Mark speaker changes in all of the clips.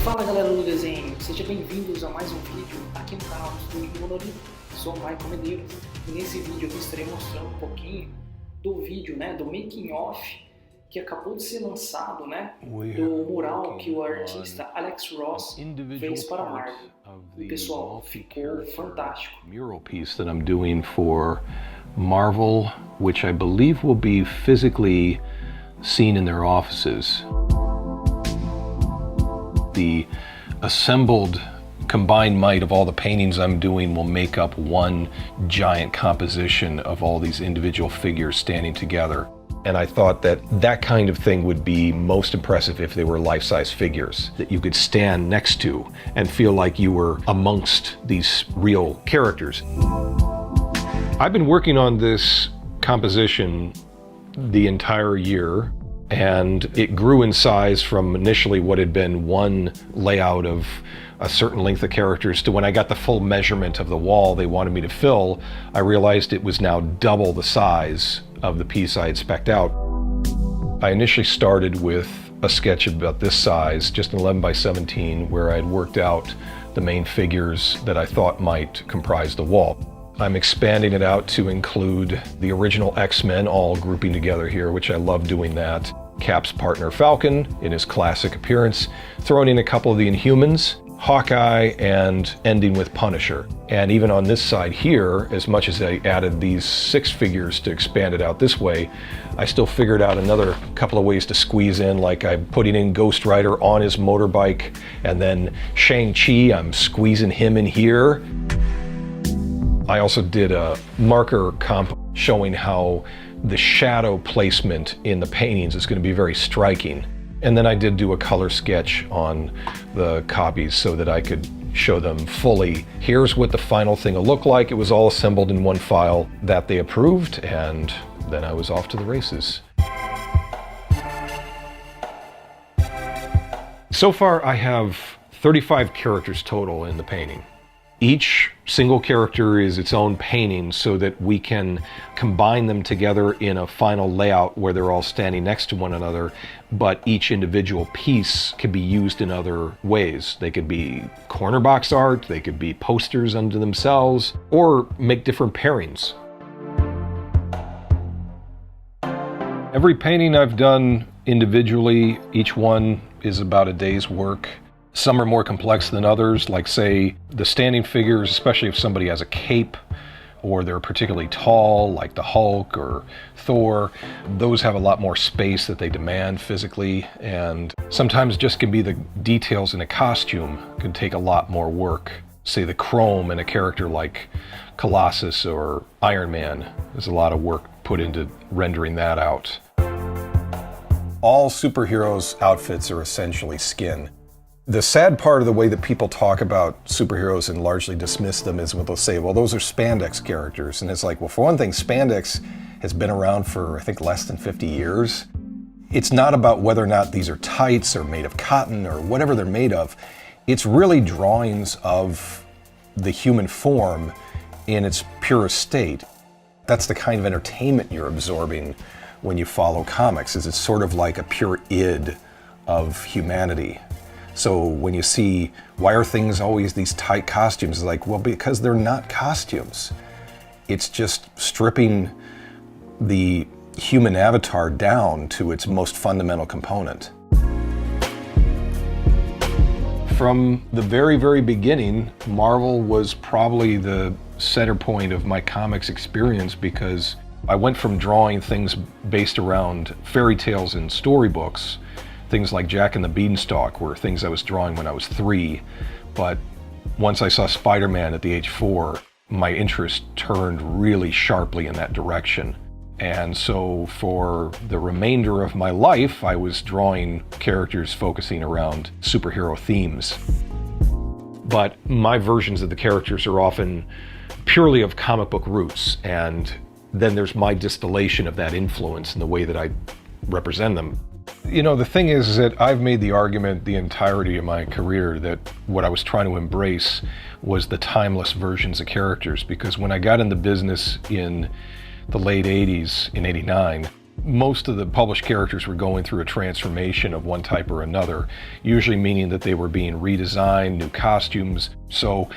Speaker 1: Fala galera do desenho, sejam bem-vindos a mais um vídeo aqui no canal do Estudio Monolito. Sou o Maicon Medeiros e nesse vídeo eu estarei mostrando um pouquinho do vídeo, do making of que acabou de ser lançado, do mural que o artista Alex Ross fez para a Marvel. E pessoal, ficou fantástico.
Speaker 2: Mural piece that I'm doing for Marvel, which I believe will be physically seen in their offices. The assembled combined might of all the paintings I'm doing will make up one giant composition of all these individual figures standing together. And I thought that that kind of thing would be most impressive if they were life-size figures that you could stand next to and feel like you were amongst these real characters. I've been working on this composition the entire year, and it grew in size from initially what had been one layout of a certain length of characters to when I got the full measurement of the wall they wanted me to fill, I realized it was now double the size of the piece I had spec'd out. I initially started with a sketch about this size, just an 11 by 17, where I had worked out the main figures that I thought might comprise the wall. I'm expanding it out to include the original X-Men all grouping together here, which I love doing that. Cap's partner Falcon in his classic appearance, throwing in a couple of the Inhumans, Hawkeye, and ending with Punisher. And even on this side here, as much as I added these 6 figures to expand it out this way, I still figured out another couple of ways to squeeze in, like I'm putting in Ghost Rider on his motorbike, and then Shang-Chi, I'm squeezing him in here. I also did a marker comp showing how the shadow placement in the paintings is going to be very striking. And then I did do a color sketch on the copies so that I could show them fully. Here's what the final thing will look like. It was all assembled in one file that they approved, and then I was off to the races. So far I have 35 characters total in the painting. Each single character is its own painting so that we can combine them together in a final layout where they're all standing next to one another, but each individual piece can be used in other ways. They could be corner box art, they could be posters unto themselves, or make different pairings. Every painting I've done individually, each one is about a day's work. Some are more complex than others, like say the standing figures, especially if somebody has a cape or they're particularly tall, like the Hulk or Thor. Those have a lot more space that they demand physically, and sometimes just can be the details in a costume can take a lot more work. Say the chrome in a character like Colossus or Iron Man. There's a lot of work put into rendering that out. All superheroes' outfits are essentially skin. The sad part of the way that people talk about superheroes and largely dismiss them is when they'll say, well, those are spandex characters. And it's like, well, for one thing, spandex has been around for, I think, less than 50 years. It's not about whether or not these are tights or made of cotton or whatever they're made of. It's really drawings of the human form in its purest state. That's the kind of entertainment you're absorbing when you follow comics, is it's sort of like a pure id of humanity. So when you see, why are things always these tight costumes? It's like, well, because they're not costumes. It's just stripping the human avatar down to its most fundamental component. From the very, very beginning, Marvel was probably the center point of my comics experience, because I went from drawing things based around fairy tales and storybooks. Things like Jack and the Beanstalk were things I was drawing when I was 3, but once I saw Spider-Man at the age 4, my interest turned really sharply in that direction. And so for the remainder of my life, I was drawing characters focusing around superhero themes. But my versions of the characters are often purely of comic book roots, and then there's my distillation of that influence in the way that I represent them. You know, the thing is that I've made the argument the entirety of my career that what I was trying to embrace was the timeless versions of characters, because when I got into business in the late 80s, in '89, most of the published characters were going through a transformation of one type or another, usually meaning that they were being redesigned, new costumes. So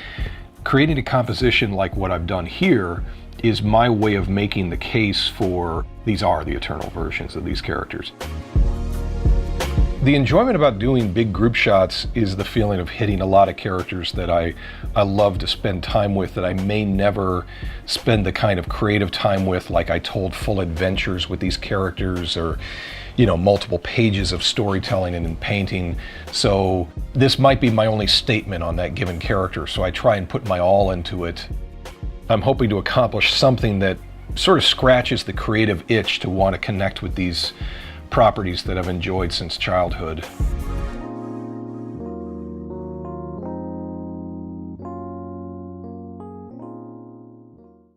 Speaker 2: creating a composition like what I've done here is my way of making the case for these are the eternal versions of these characters. The enjoyment about doing big group shots is the feeling of hitting a lot of characters that I love to spend time with, that I may never spend the kind of creative time with, like I told full adventures with these characters, or multiple pages of storytelling and in painting. So this might be my only statement on that given character, so I try and put my all into it. I'm hoping to accomplish something that sort of scratches the creative itch to want to connect with these properties that I've enjoyed since childhood.